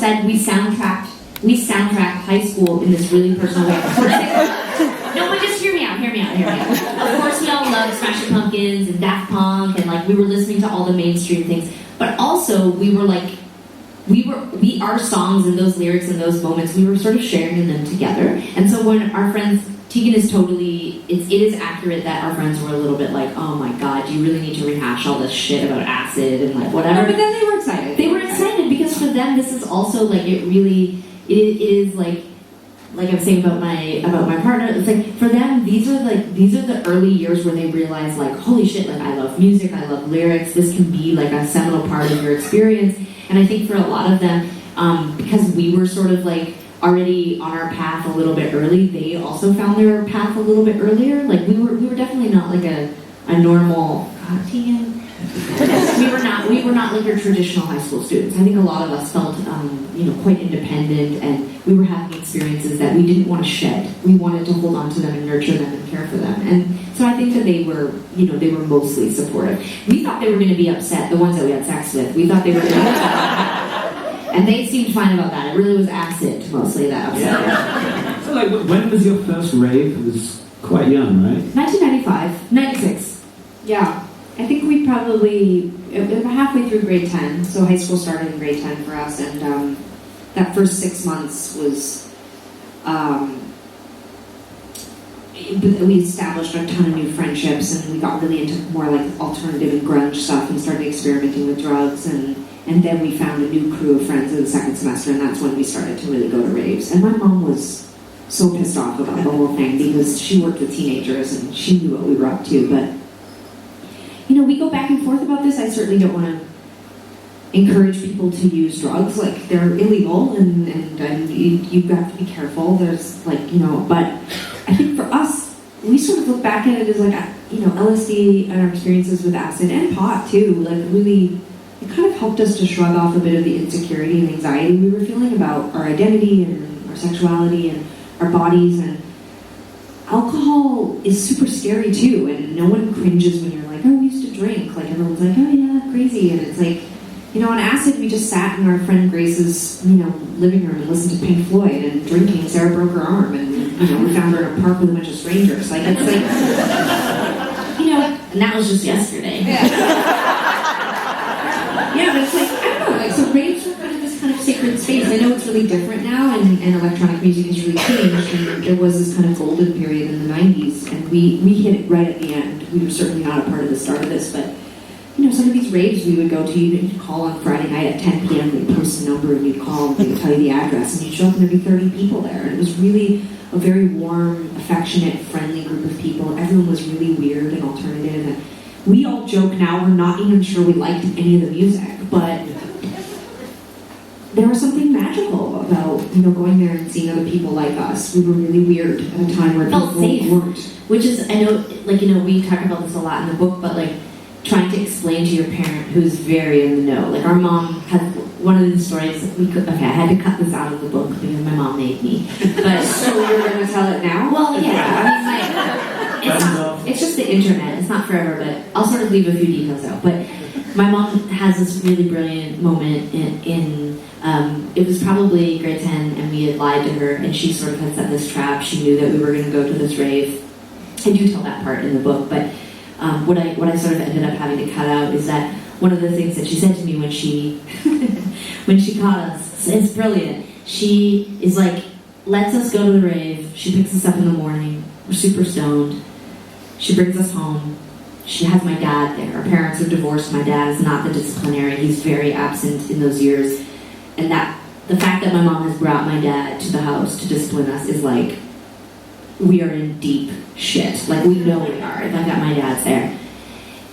said we soundtracked high school in this really personal way. No, but just hear me out. Of course, we all loved Smashing Pumpkins and Daft Punk, and like we were listening to all the mainstream things. But also, we were like, our songs and those lyrics and those moments, we were sort of sharing in them together. And so when our friends, Tegan is totally, it is accurate that our friends were a little bit like, oh my god, do you really need to rehash all this shit about acid and like whatever? No, but then they were excited. They were excited because for them, this is also like, it is like I'm saying about my partner, it's like for them these are the early years where they realize like, holy shit, like I love music, I love lyrics, this can be like a seminal part of your experience. And I think for a lot of them, because we were sort of like already on our path a little bit early, they also found their path a little bit earlier. Like we were definitely not like a normal Tegan. we were not like your traditional high school students. I think a lot of us felt quite independent, and we were having experiences that we didn't want to shed. We wanted to hold on to them and nurture them and care for them. And so I think that they were mostly supportive. We thought they were going to be upset, the ones that we had sex with. We thought they were going to be upset. And they seemed fine about that. It really was acid mostly that upset. Yeah. So like, when was your first rave? It was quite young, right? 1995, 96. Yeah. I think we probably, halfway through grade 10, so high school started in grade 10 for us, and that first 6 months was, we established a ton of new friendships, and we got really into more like alternative and grunge stuff and started experimenting with drugs, and then we found a new crew of friends in the second semester, and that's when we started to really go to raves. And my mom was so pissed off about the whole thing because she worked with teenagers and she knew what we were up to, but we go back and forth about this. I certainly don't want to encourage people to use drugs. Like, they're illegal, and you've got to be careful. There's, but I think for us, we sort of look back at it as, LSD and our experiences with acid and pot, too. Like, really, it kind of helped us to shrug off a bit of the insecurity and anxiety we were feeling about our identity and our sexuality and our bodies. And alcohol is super scary, too, and no one cringes when you're like, oh, we used to drink. Like, everyone's like, oh yeah, crazy. And it's like, on acid, we just sat in our friend Grace's, living room and listened to Pink Floyd and drinking. Sarah broke her arm, and, we found her in a park with a bunch of strangers. Like, it's like, and that was just yesterday. Yeah, but it's like, I don't know, like, so raves were kind of this kind of sacred space. I know it's really different now, and electronic music has really changed, and there was this kind of golden period in the 90s, and we hit it right at the end. We were certainly not a part of the start of this, but some of these raves we would go to, you'd call on Friday night at 10 p.m. They'd post a number and you'd call and they'd tell you the address, and you'd show up and there'd be 30 people there. And it was really a very warm, affectionate, friendly group of people. Everyone was really weird and alternative, and we all joke now we're not even sure we liked any of the music, but there was something magical about going there and seeing other people like us. We were really weird at a time where felt safe, weren't. Which is, I know, we talk about this a lot in the book, but trying to explain to your parent who's very in the know. Like, our mom has one of these stories. I had to cut this out of the book because my mom made me. But so you're going to tell it now? Well, yeah. It's just the internet. It's not forever, but I'll sort of leave a few details out. But my mom has this really brilliant moment in it was probably grade 10, and we had lied to her, and she sort of had set this trap. She knew that we were going to go to this rave. I do tell that part in the book, but what I sort of ended up having to cut out is that one of the things that she said to me when she caught us, it's brilliant. She is like, lets us go to the rave. She picks us up in the morning. We're super stoned. She brings us home. She has my dad there. Our parents are divorced. My dad is not the disciplinarian. He's very absent in those years. And that the fact that my mom has brought my dad to the house to discipline us is like, we are in deep shit. Like, we know we are. If I've got my dad's there.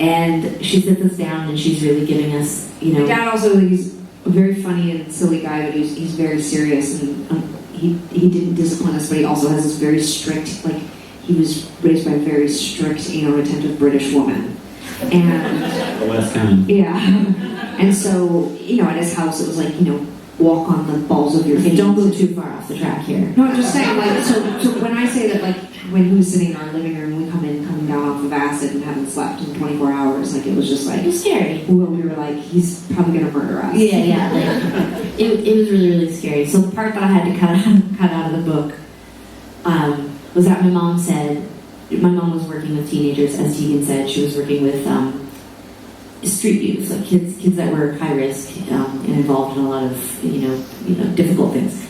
And she sits us down and she's really giving us, My dad also, he's a very funny and silly guy, but he's very serious, and he didn't discipline us, but he also has this very strict, he was raised by a very strict, retentive British woman. And the West End. yeah. And so, at his house it was like, walk on the balls of your Okay, feet. don't go too far off the track here. No, I'm just saying, like, so when I say that, like, when he was sitting in our living room, we coming down off of acid and haven't slept in 24 hours, like, it was just like, It was scary. well, we were like, he's probably gonna murder us. Yeah. Like, it was really, really scary. So the part that I had to cut out of the book was that my mom was working with teenagers, as Tegan said. She was working with street youth, like kids that were high risk and involved in a lot of difficult things.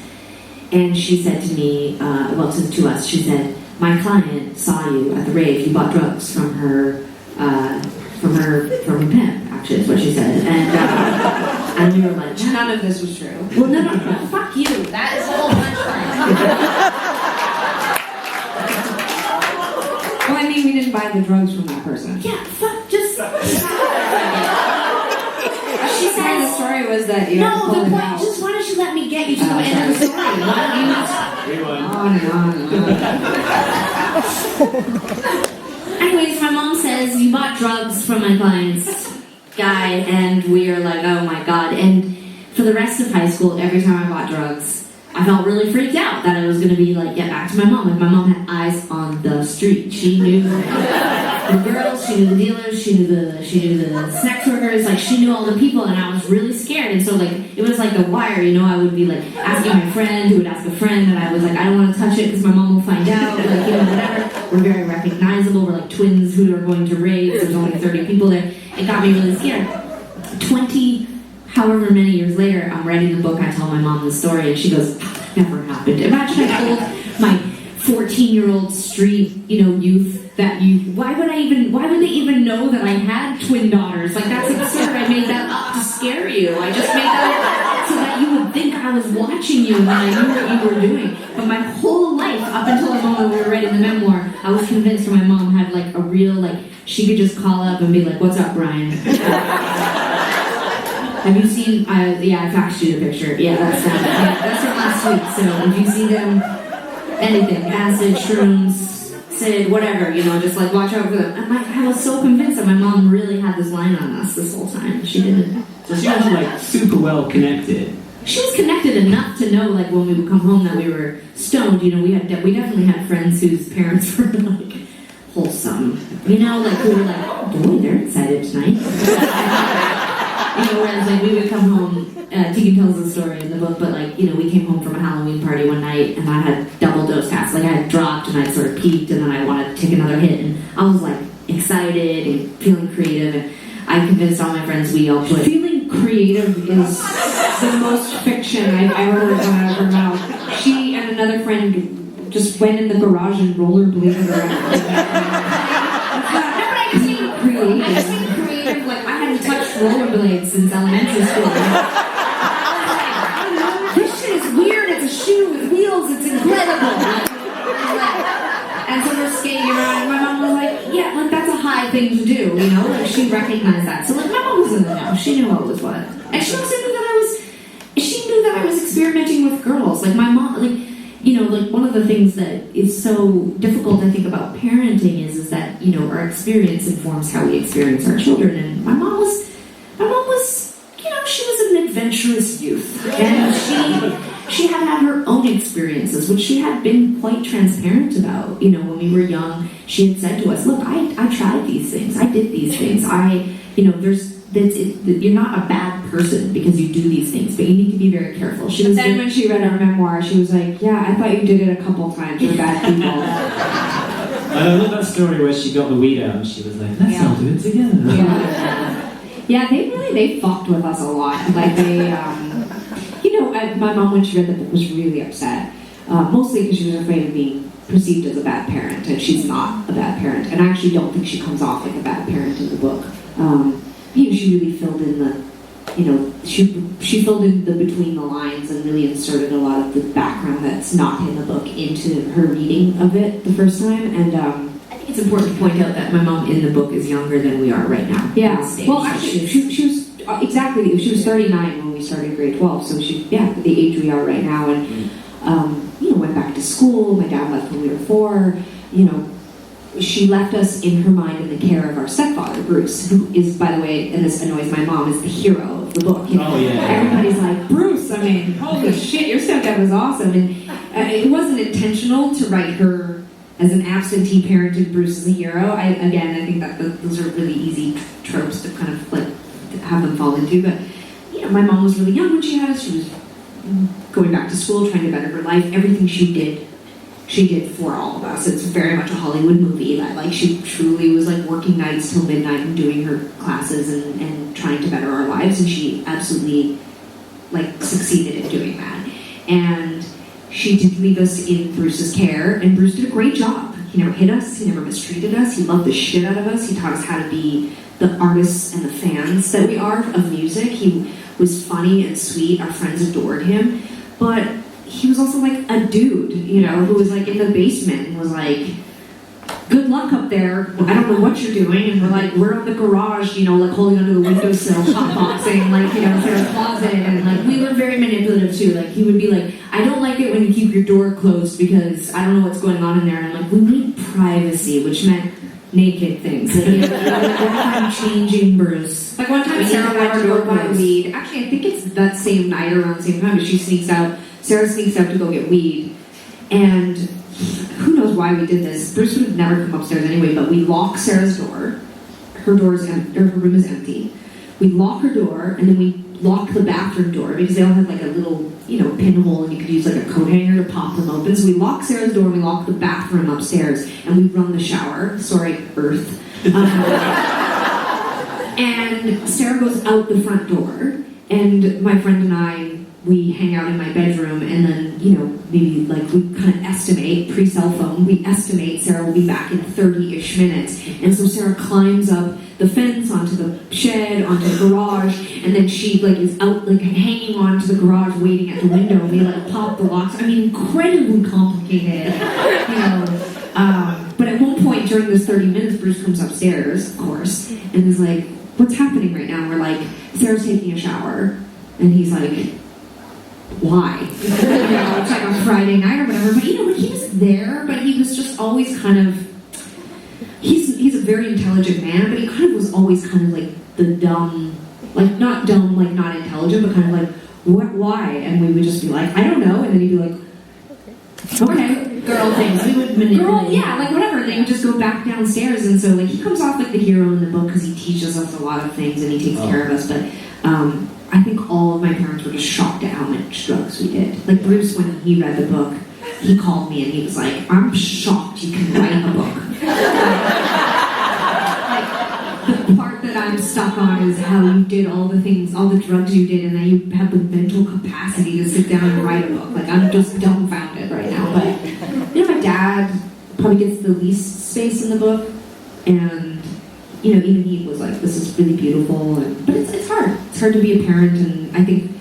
And she said to me, to us, she said, "My client saw you at the rave. You bought drugs from her pimp." Actually, is what she said. And we were like, None of this was true. "Well, no, fuck you. That is the whole punchline." Well, I mean, we didn't buy the drugs from that person. Yeah, fuck, just. She said the story was that you had to No, pull the it point. out. Just why don't you let me get you to the end of the story? Why don't you just... On and on and on. Anyways, my mom says you bought drugs from my client's guy, and we are like, oh my god. And for the rest of high school, every time I bought drugs, I felt really freaked out that I was going to be like, get back to my mom. Like, my mom had eyes on the street. She knew the girls, she knew the dealers, she knew the sex workers, like, she knew all the people, and I was really scared. And so, like, it was like a wire, I would be like asking my friend who would ask a friend, and I was like, I don't want to touch it because my mom will find out, like, whatever. We're very recognizable. We're like twins who are going to Rave. There's only 30 people there. It got me really scared. 20 however many years later, I'm writing the book, I tell my mom the story, and she goes, never happened. Imagine I told my 14-year-old street, youth that why would they even know that I had twin daughters? Like, that's absurd. I made that up to scare you. I just made that up so that you would think I was watching you and I knew what you were doing. But my whole life, up until the moment we were writing the memoir, I was convinced my mom had, like, a real, like, she could just call up and be like, what's up, Brian? Have you seen, I faxed you the picture. Yeah, that's from last week. So if you see them, anything, acid, shrooms, Sid, whatever, just like watch out for them. And I was so convinced that my mom really had this line on us this whole time. She didn't. So she was like super well connected. She was connected enough to know, like, when we would come home that we were stoned. We definitely had friends whose parents were like wholesome. Like, who were like, oh boy, they're excited tonight. Whereas, like, we would come home, Tegan tells the story in the book, but, like, we came home from a Halloween party one night, and I had double dose hats. Like, I had dropped, and I sort of peaked, and then I wanted to take another hit, and I was, like, excited and feeling creative, and I convinced all my friends we all put... Feeling creative is the most fiction I've ever heard come out of her mouth. She and another friend just went in the garage and rollerbladed around. I just mean creative, like, I hadn't touched rollerblades since elementary school. This shit is weird, it's a shoe with wheels, it's incredible. And so we're skating around, and my mom was like, yeah, like, that's a high thing to do, like, she recognized that. So, like, my mom was in the know, she knew what was what. And she also knew that I was experimenting with girls. Like, my mom, like, like, one of the things that is so difficult, I think, about parenting is that, our experience informs how we experience our children. And my mom was, she was an adventurous youth. And she had her own experiences, which she had been quite transparent about. When we were young, she had said to us, look, I tried these things. I did these things. You're not a bad person because you do these things, but you need to be very careful. Then when she read our memoir, she was like, yeah, I thought you did it a couple times. You're bad people. I love that story where she got the weed out and she was like, let's all do it together. Yeah, they fucked with us a lot. Like, they, my mom, when she read the book, was really upset. Mostly because she was afraid of being perceived as a bad parent, and she's not a bad parent. And I actually don't think she comes off like a bad parent in the book. She really filled in the, she filled in the between the lines and really inserted a lot of the background that's not in the book into her reading of it the first time. And I think it's important to point out that my mom in the book is younger than we are right now. Yeah. Well, actually, she was exactly. She was 39 when we started grade 12. So the age we are right now, and went back to school. My dad left when we were 4. She left us in her mind in the care of our stepfather, Bruce, who is, by the way, and this annoys my mom, is the hero of of the book. You know? Oh, yeah. Everybody's like, Bruce, I mean, holy shit, your stepdad was awesome. And it wasn't intentional to write her as an absentee parent and Bruce as a hero. I think that those are really easy tropes to kind of like to have them fall into. But you know, my mom was really young when she had us. She was going back to school, trying to better her life. Everything she did for all of us. It's very much a Hollywood movie. Like she truly was like working nights till midnight and doing her classes and trying to better our lives. And she absolutely like succeeded in doing that. And she did leave us in Bruce's care, and Bruce did a great job. He never hit us, he never mistreated us, he loved the shit out of us, he taught us how to be the artists and the fans that we are of music. He was funny and sweet, our friends adored him, but he was also like a dude, you know, who was like in the basement and was like, good luck up there, I don't know what you're doing, and we're in the garage, you know, like holding onto the windowsill, hotboxing, like, you know, in their closet, and like, We were very manipulative too. Like he would be like, I don't like it when you keep your door closed because I don't know what's going on in there. And I'm like, we need privacy, which meant naked things. Like, you know, I'm changing Bruce. like one time Sarah went to go buy weed. Actually, I think it's that same night around the same time, but Sarah sneaks out to go get weed, and who knows why we did this. Bruce would have never come upstairs anyway, but we lock Sarah's door. Her room is empty. We lock her door, and then we lock the bathroom door because they all had like a little, you know, pinhole, and you could use like a coat hanger to pop them open. So we lock Sarah's door, we lock the bathroom upstairs, and we run the shower. Sorry, Earth. And Sarah goes out the front door, and my friend and I, we hang out in my bedroom, and then, you know, maybe like we kind of estimate, pre-cell phone, we estimate Sarah will be back in 30-ish minutes. And so Sarah climbs up the fence onto the shed, onto the garage, and then she like is out like hanging onto the garage waiting at the window, and we like pop the locks. I mean, incredibly complicated, you know. But at one point during those 30 minutes, Bruce comes upstairs, of course, and is like, what's happening right now? And we're like, Sarah's taking a shower. And he's like, why? You know, it's like a Friday night or whatever. But you know, he was there, but he was just always kind of, he's a very intelligent man, but he kind of was always kind of like the dumb, like not dumb, like not intelligent, but kind of like, what, why? And we would just be like, I don't know. And then he'd be like, okay. Girl things. We would manipulate. Girl, yeah, like whatever. And they would just go back downstairs. And so like he comes off like the hero in the book because he teaches us a lot of things and he takes care of us. But I think all of my parents were just shocked at how much drugs we did. Like Bruce, when he read the book, he called me and he was like, I'm shocked you can write a book. Like, the part that I'm stuck on is how you did all the things, all the drugs you did, and that you have the mental capacity to sit down and write a book. Like, I'm just dumbfounded right now. But, you know, my dad probably gets the least space in the book, and you know, even he was like, this is really beautiful, but it's hard. It's hard to be a parent, and I think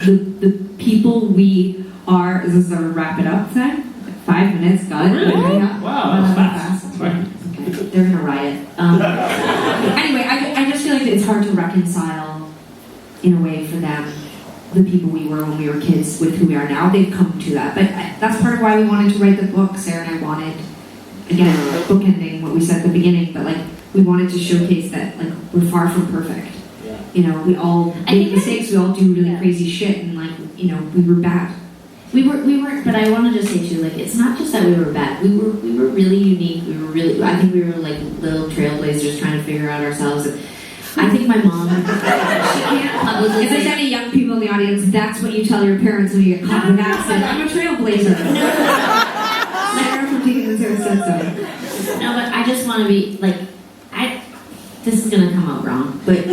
the people we are, is this a wrap it up thing? 5 minutes, got it? Really? Yeah. Wow, that's fast. Okay. They're gonna riot. Anyway, I just feel like it's hard to reconcile, in a way, for them, the people we were when we were kids with who we are now. They've come to that. But that's part of why we wanted to write the book. Sarah and I wanted, again, bookending what we said at the beginning, but like, we wanted to showcase that like we're far from perfect. Yeah. You know, we all make mistakes, we all do really crazy shit, and like, you know, we were bad. We weren't, but I wanted to say too, like, it's not just that we were bad. We were really unique. I think we were like little trailblazers trying to figure out ourselves. I think my mom, she can't publicly. If there's any young people in the audience, that's what you tell your parents when you get caught with an accent. I'm a trailblazer. Sarah from Tegan and Sara said so. No, but I just want to be like, this is gonna come out wrong, but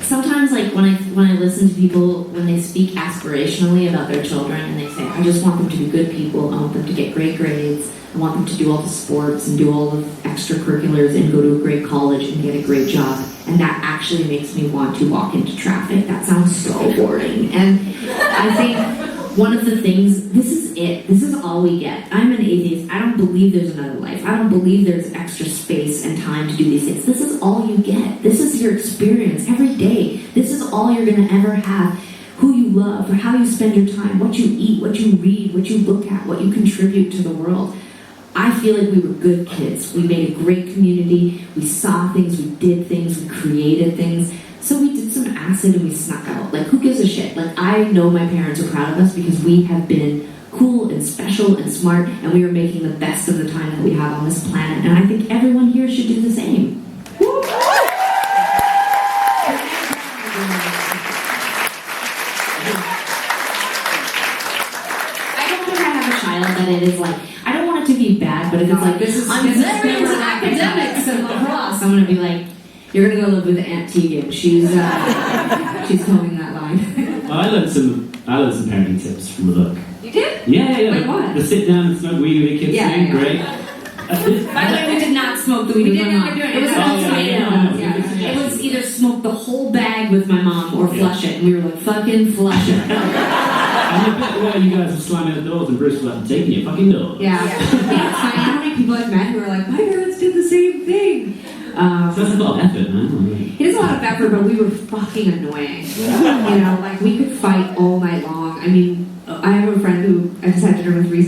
sometimes like when I listen to people when they speak aspirationally about their children and they say, I just want them to be good people, I want them to get great grades, I want them to do all the sports and do all the extracurriculars and go to a great college and get a great job, and that actually makes me want to walk into traffic. That sounds so boring. And I think one of the things, this is it. This is all we get. I'm an atheist. I don't believe there's another life. I don't believe there's extra space and time to do these things. This is all you get. This is your experience every day. This is all you're going to ever have. Who you love, or how you spend your time, what you eat, what you read, what you look at, what you contribute to the world. I feel like we were good kids. We made a great community. We saw things, we did things, we created things. So we did some acid and we snuck out. Like, who gives a shit? Like, I know my parents are proud of us because we have been cool and special and smart, and we are making the best of the time that we have on this planet. And I think everyone here should do the same. That it is like, I don't want it to be bad, but if it's like, I'm very into academics and lacrosse, I'm gonna be like, you're gonna go live with Aunt Tegan. She's towing that line. Well, I learned some parenting tips from the book. You did? Yeah. Like what? The sit down and smoke weed with your kids thing, Yeah. great. By the way, we did not smoke the weed with my mom. It was an ultimatum. Yeah. It was either smoke the whole bag with my mom or flush it, and we were like, fucking flush it. And the bit where you guys were slamming the doors and Bruce was like, taking your fucking door. Yeah. It's funny how many people I've met who are like, my parents did the same thing. So that's a lot of effort, man. It is a lot of effort, but we were fucking annoying. You know, like we could fight all night long. I mean, I have a friend who I just had dinner with recently.